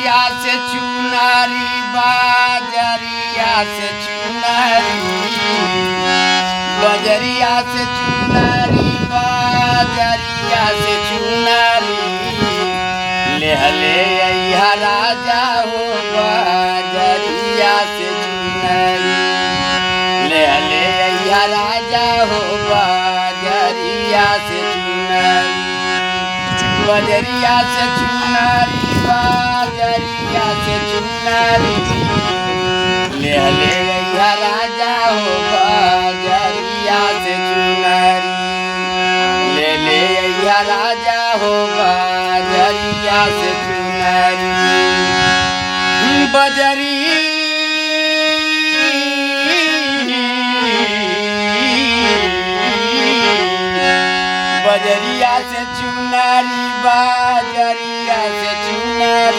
बजरिया से चुनारी बाजरिया से चुनारी बजरिया से चुनारी बाजरिया से चुनारी ले हले अइहा राजा हो बजरिया से चुनारी ले हले अइहा राजा हो बजरिया से चुनारी बजरिया से चुनारी बजरिया से चुनारी ले हले अइहा राजा हो बजरिया से चुनारी ले ले अइहा राजा हो बजरिया से चुनारी बजरिया